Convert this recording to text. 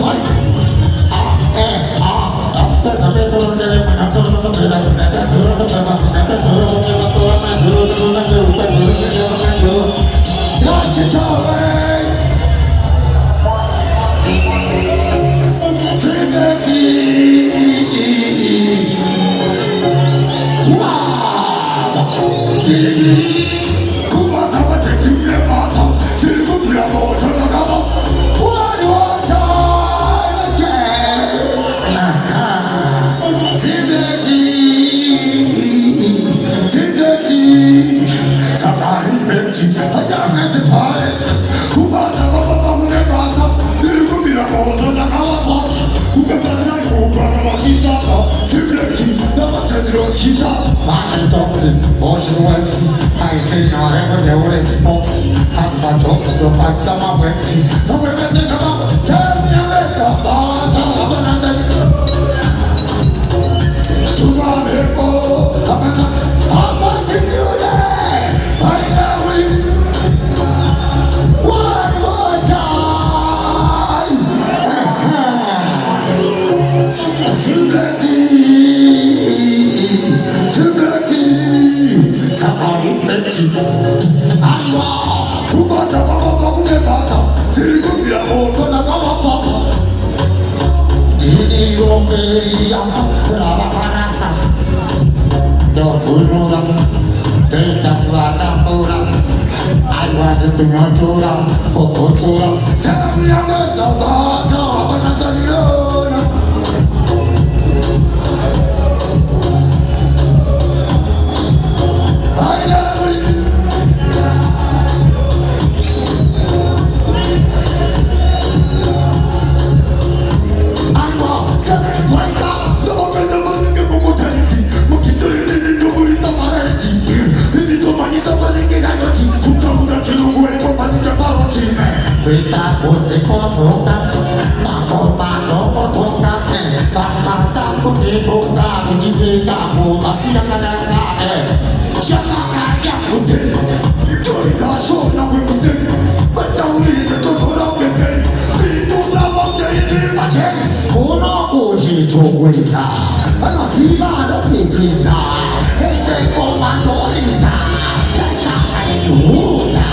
What? She's up, I'm toxic, motion waxy. I say no, I never know what is foxy. Has my jokes and the facts are my waxy. No one can think about, tell me a little about to my people, I'm watching you there. I know it. One more time. Allora, tu passa, come passa? Ti ricopiamo, torna come passa. Ini romperia, brava parasa. Do furura, tenta plata pura. Agua de señora, poposura. Tell me I'm not the bottom, but I'm not alone. Kita putih kotoran, mako kotoran, mata putih buka, begini kamu masih ada. Siapa yang putih? Kita sudah bersih, betul itu orang betul. Itu lawang jadi macam, kono putih cukuisa, anak siapa ada kita, hei komando kita, siapa yang diurusan?